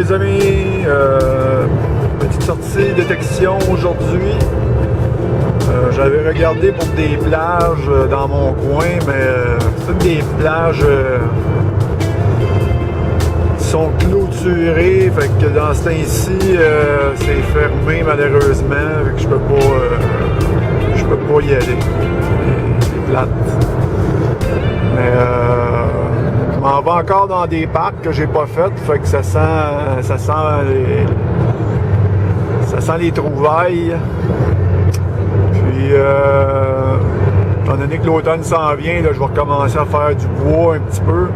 les amis, petite sortie détection aujourd'hui. J'avais regardé pour des plages dans mon coin, mais c'est toutes des plages qui sont clôturées, fait que dans ce temps-ci, c'est fermé malheureusement, fait que je peux pas y aller. C'est plate. Mais je m'en vais encore dans des parcs que j'ai pas fait, fait que ça sent les trouvailles. Puis étant donné que l'automne s'en vient, là, je vais recommencer à faire du bois un petit peu.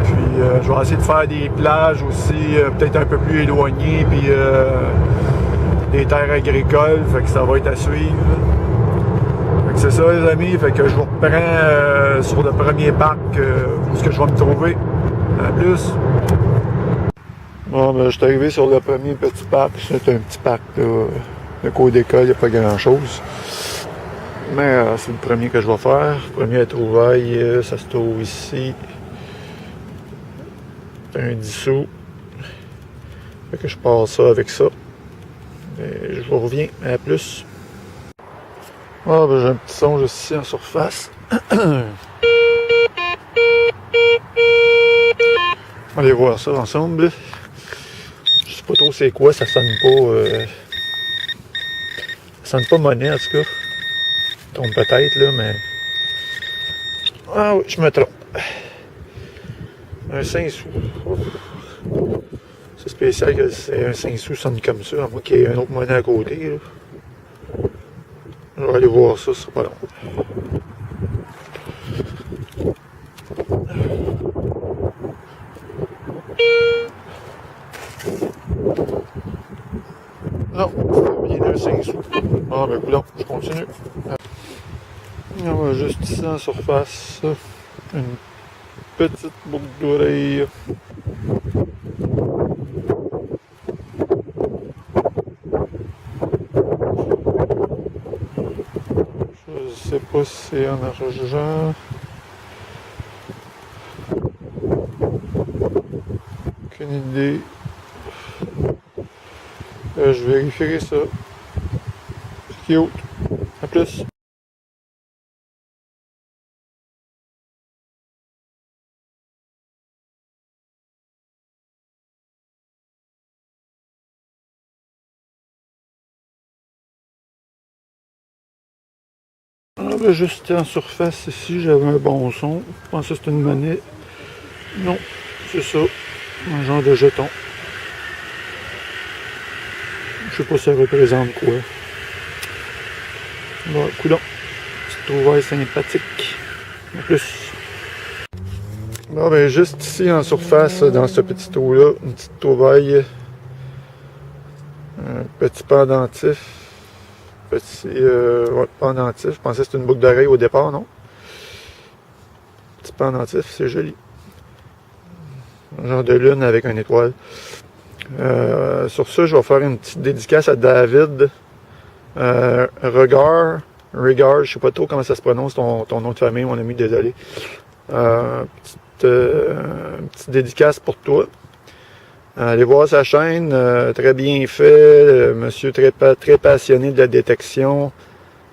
Puis je vais essayer de faire des plages aussi, peut-être un peu plus éloignées, puis des terres agricoles, fait que ça va être à suivre. Fait que c'est ça les amis, fait que je vous reprends sur le premier parc où est-ce que je vais me trouver. À plus. Bon, ben, je suis arrivé sur le premier petit parc. C'est un petit parc là, de cours d'école, il n'y a pas grand-chose. Mais c'est le premier que je vais faire. Premier trouvaille, ça se trouve ici. C'est un 10 sous. Fait que je passe ça avec ça. Et je vous reviens. À plus. Ah, ben, j'ai un petit songe ici en surface. Allez voir ça ensemble. Je sais pas trop c'est quoi, ça sonne pas monnaie en tout cas. Je me trompe peut-être là, mais. Ah oui, je me trompe. Un 5 sous. Oh. C'est spécial que c'est un 5 sous sonne comme ça, à moins qu'il y ait une autre monnaie à côté. Là. Je vais aller voir ça, c'est pas long. Non, c'est bien un 5 sous. Ah ben coudonc, je continue. On va juste ici en surface, une petite boucle d'oreille. Je sais pas si c'est en argent. Aucune idée. Je vérifierai ça. C'est cute. À plus. Ah ben juste en surface ici, j'avais un bon son. Je pense que c'est une monnaie. Non, c'est ça. Un genre de jeton. Je sais pas si ça représente quoi. Bon, coudonc. Petite trouvaille sympathique. En plus. Bon ben juste ici en surface, dans ce petit trou-là, une petite trouvaille. Un petit pendentif. Petit pendentif. Je pensais que c'était une boucle d'oreille au départ, non? Petit pendentif, c'est joli. Un genre de lune avec une étoile. Sur ça, je vais faire une petite dédicace à David Regard, je sais pas trop comment ça se prononce ton nom de famille, mon ami, désolé. Petite dédicace pour toi. Allez voir sa chaîne, très bien fait, monsieur très passionné de la détection,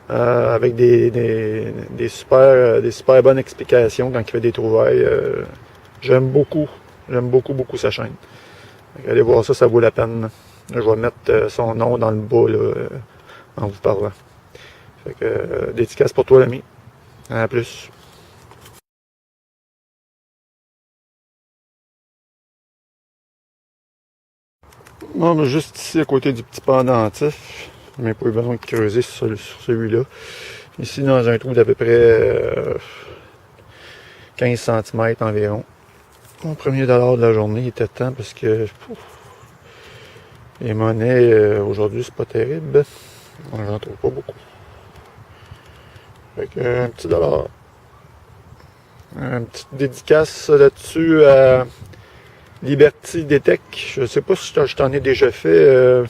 avec des super bonnes explications quand il fait des trouvailles. J'aime beaucoup sa chaîne. Allez voir ça, ça vaut la peine. Je vais mettre son nom dans le bas là, en vous parlant. Fait que dédicace pour toi l'ami. À plus. Bon, ben, juste ici à côté du petit pendentif, mais pas eu besoin de creuser sur celui-là. Ici dans un trou d'à peu près 15 cm environ. Mon premier dollar de la journée, il était temps parce que les monnaies aujourd'hui c'est pas terrible. J'en trouve pas beaucoup. Fait que un petit dollar. Une petite dédicace là-dessus à Liberty Detect. Je sais pas si je t'en ai déjà fait.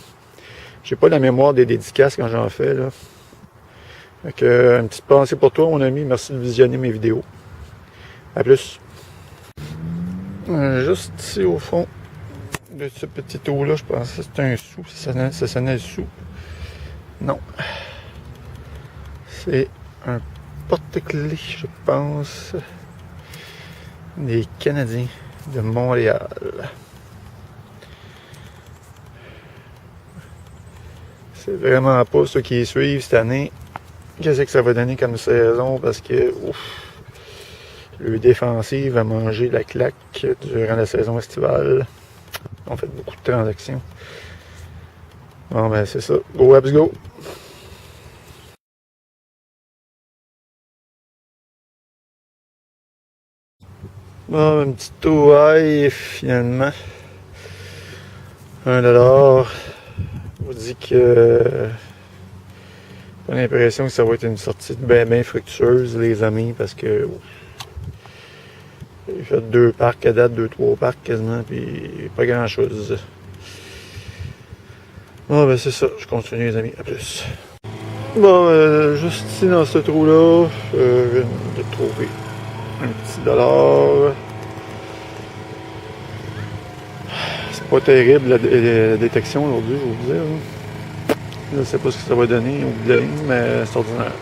J'ai pas la mémoire des dédicaces quand j'en fais là. Fait que une petite pensée pour toi mon ami. Merci de visionner mes vidéos. À plus. Juste ici au fond, de ce petit trou-là, je pensais que c'était un sou. Ça sonnait le sou. Non. C'est un porte-clés, je pense, des Canadiens de Montréal. C'est vraiment pas ceux qui suivent cette année. Qu'est-ce que ça va donner comme saison? Parce que le défensif va manger la claque durant la saison estivale. On fait beaucoup de transactions. Bon ben c'est ça. Go Habs go! Bon, une petite ouaille finalement. 1$. Je vous dis que j'ai l'impression que ça va être une sortie bien fructueuse, les amis, parce que j'ai fait 2 parcs à date, 2-3 parcs quasiment, puis pas grand chose. Bon, ben c'est ça, je continue, les amis, à plus. Bon, juste ici dans ce trou-là, je viens de trouver un petit $. C'est pas terrible la détection aujourd'hui, je vais vous dire. Je ne sais pas ce que ça va donner au bout de la ligne, mais c'est ordinaire.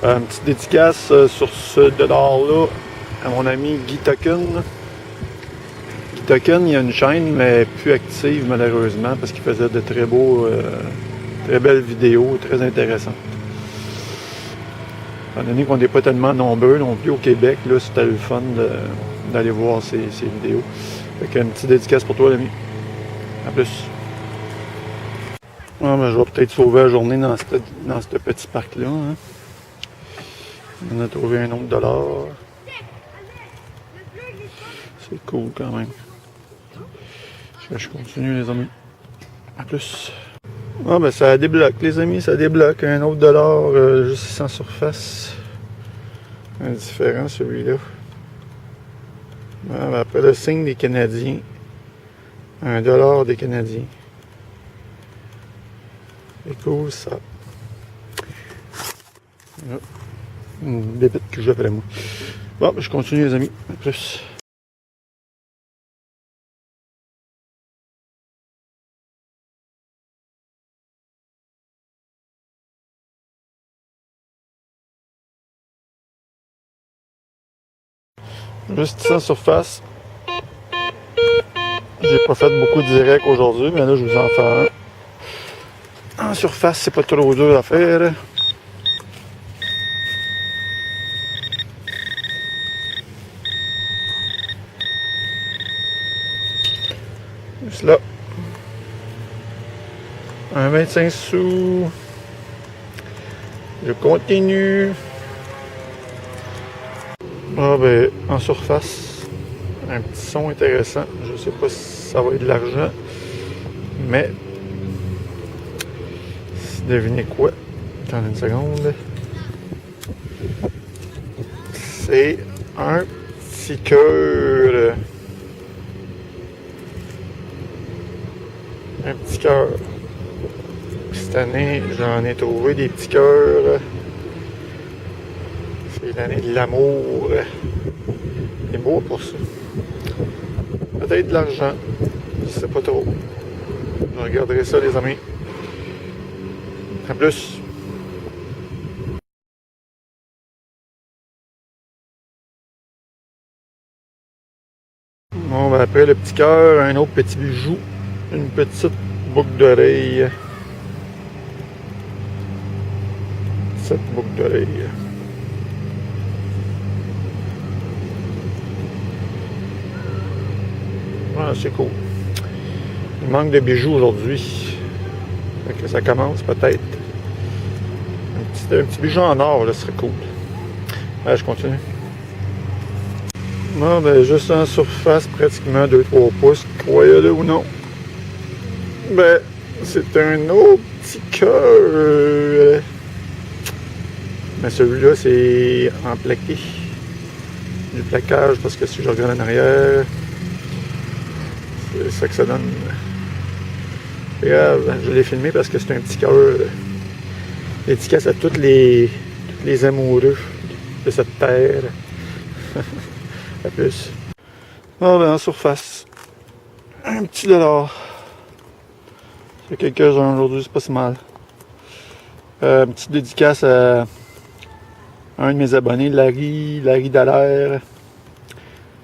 Une petite dédicace sur ce $-là à mon ami Guy Token. Guy Token, il y a une chaîne, mais plus active malheureusement, parce qu'il faisait de très belles vidéos, très intéressantes. Étant donné qu'on n'est pas tellement nombreux non plus au Québec, là, c'était le fun d'aller voir ces vidéos. Fait qu'une petite dédicace pour toi, l'ami. À plus. Ah, ben, je vais peut-être sauver la journée dans ce petit parc-là. Hein. On a trouvé un autre $. C'est cool quand même. Je continue, les amis. À plus. Ah, ben ça débloque, les amis. Ça débloque. Un autre $, juste ici en surface. Indifférent, celui-là. Ah, ben après le signe des Canadiens. $1 des Canadiens. C'est cool ça. Une bébête que j'ai après moi. Bon, je continue les amis. À plus. Juste ici en surface. J'ai pas fait beaucoup de direct aujourd'hui, mais là je vous en fais un. En surface, c'est pas trop dur à faire. Juste là. Un 25 sous. Je continue. Ah ben, en surface, un petit son intéressant. Je sais pas si ça va être de l'argent, mais devinez quoi? Attendez une seconde. C'est un petit cœur. Un petit cœur. Cette année, j'en ai trouvé des petits cœurs. C'est l'année de l'amour. C'est beau pour ça. Peut-être de l'argent. Je sais pas trop. Je regarderai ça, les amis. À plus. Bon, ben après le petit cœur, un autre petit bijou. Une petite boucle d'oreille. Cette boucle d'oreille. Ah, c'est cool. Il manque de bijoux aujourd'hui. Fait que ça commence peut-être. Un petit bijou en or, là, serait cool. Allez, je continue. Bon, ben, juste en surface, pratiquement 2-3 pouces, croyez-le ou non. Ben, c'est un autre petit cœur. Mais celui-là, c'est en plaqué. Du plaquage, parce que si je regarde en arrière, c'est ça que ça donne. Regarde, je l'ai filmé parce que c'est un petit cœur. Dédicace à tous les amoureux de cette terre. À plus. Bon, ben en surface, Un petit dollar. Il y a quelques-uns aujourd'hui, c'est pas si mal. Une petite dédicace à un de mes abonnés, Larry Dallaire.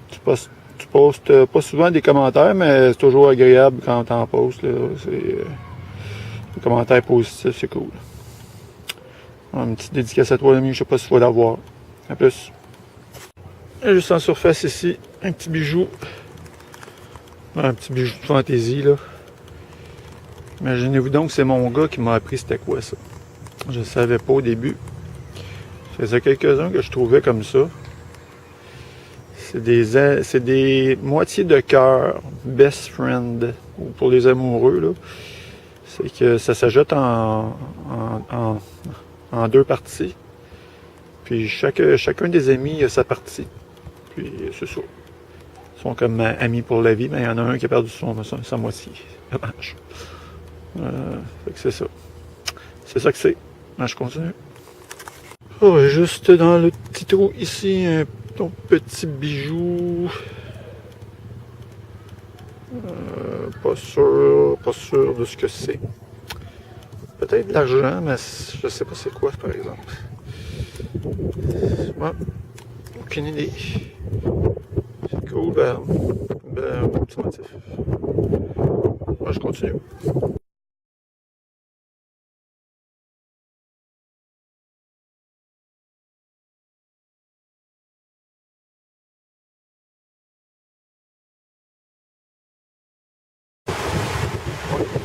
Tu postes pas souvent des commentaires, mais c'est toujours agréable quand t'en postes. C'est des commentaires positifs, c'est cool. Une petite dédicace à toi, l'ami, je sais pas si tu vas l'avoir. À plus. Et juste en surface ici, un petit bijou. Un petit bijou de fantaisie, là. Imaginez-vous donc que c'est mon gars qui m'a appris c'était quoi ça. Je savais pas au début. Il y faisait quelques-uns que je trouvais comme ça. C'est des moitiés de cœur, best friend, pour les amoureux, là. C'est que ça s'ajoute en deux parties. Puis chacun des amis a sa partie. Puis c'est ça. Ils sont comme amis pour la vie, mais il y en a un qui a perdu sa moitié. Dommage. Fait que c'est ça. C'est ça que c'est. Je continue. Oh, juste dans le petit trou ici, un petit bijou. Pas sûr de ce que c'est. Peut-être de l'argent, mais je sais pas c'est quoi par exemple. Ouais, aucune idée. C'est cool, ben petit motif. Moi, je continue.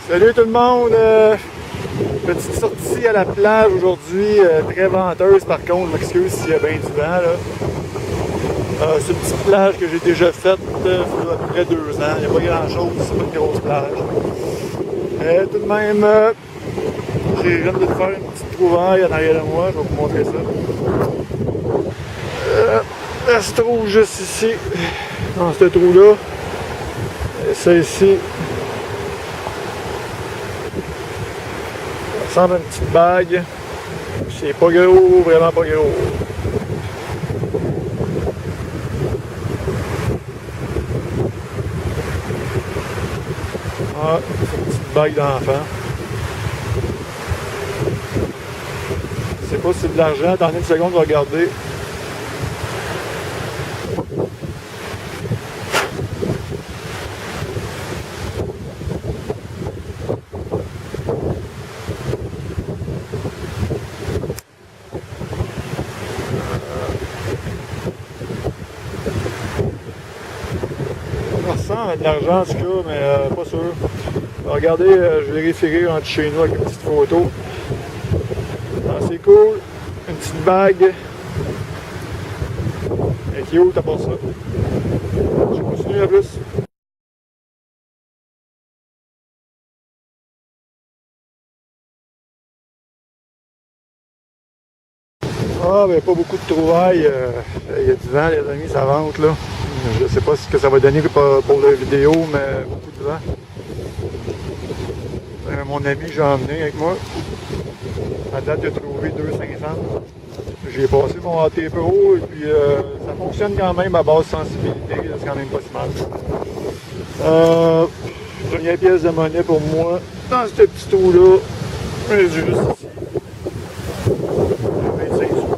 Salut tout le monde! Petite sortie à la plage aujourd'hui, très venteuse par contre, je m'excuse s'il y a bien du vent là. C'est une petite plage que j'ai déjà faite il y a à peu près 2 ans, il n'y a pas grand chose, c'est pas une grosse plage. Mais tout de même, j'ai viens de faire une petite trouvaille en arrière de moi, je vais vous montrer ça. Elle se trouve juste ici, dans ce trou là. Ça ici. Ça ressemble à une petite bague. C'est pas gros, vraiment pas gros. Ah, c'est une petite bague d'enfant. Je sais pas si c'est de l'argent. Attendez une seconde, je vais regarder. Ça ressemble à de l'argent en tout cas, mais pas sûr. Regardez, je vérifierai entre chez nous avec une petite photo. Ah, c'est cool. Une petite bague. Et qui est où t'as pas ça? Je continue à plus. Ah, ben pas beaucoup de trouvailles. Il y a du vent, les amis, ça vente là. Je sais pas ce que ça va donner pour la vidéo, mais beaucoup de vent. Mon ami, j'ai emmené avec moi. À date, il a trouvé 2,500. J'ai passé mon AT Pro et puis ça fonctionne quand même à basse sensibilité. C'est quand même pas si mal. Première pièce de monnaie pour moi. Dans ce petit trou-là. Juste ici. 25 sous.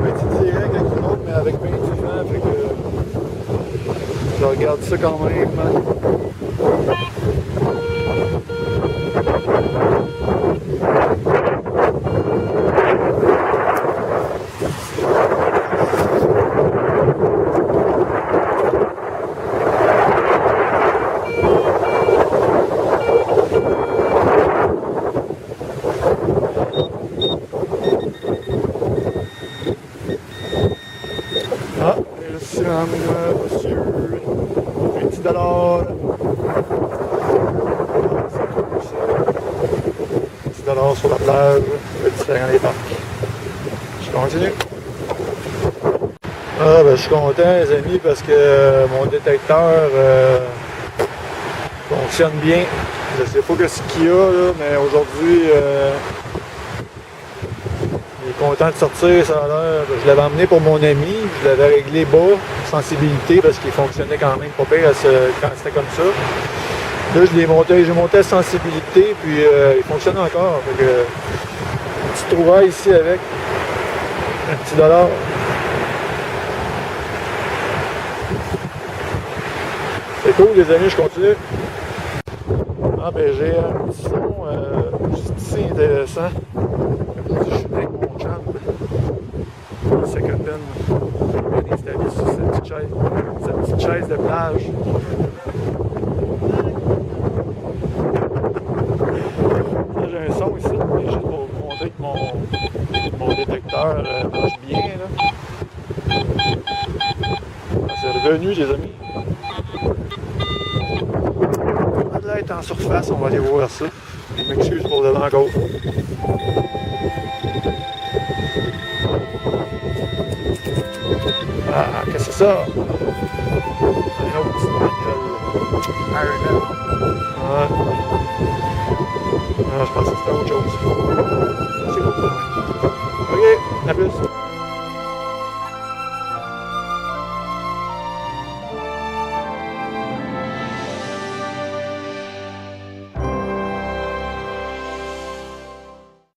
Petit direct avec une autre, mais avec 20 ans, fait que je regarde ça quand même. Ah, merci monsieur. Un petit dollar. C'est cool ça. Un petit dollar sur la plage. Le différent des parcs. Je continue. Ah ben je suis content les amis parce que mon détecteur fonctionne bien. Je sais pas ce qu'il y a là, mais aujourd'hui il est content de sortir, ça a l'air. Je l'avais emmené pour mon ami, je l'avais réglé bas, sensibilité, parce qu'il fonctionnait quand même pas pire quand c'était comme ça. Là, j'ai monté la sensibilité, puis il fonctionne encore. Fait que, un petit trouvaille ici avec un petit dollar. C'est cool, les amis, je continue. Ah, ben j'ai un petit son juste ici intéressant. Comme je dis, je suis avec mon chum. Sa copine. Elle est installée sur sa petite chaise de plage. Là, j'ai un son ici, mais juste pour vous montrer que mon détecteur marche bien. Là. C'est revenu, les amis. Là, est en surface, on va aller voir ça. Je m'excuse pour le vent gauche. Ah, qu'est-ce que c'est ça? C'est une autre petite bagnole. Iron. Ah, je pensais que c'était autre chose. C'est cool. Ok, à plus.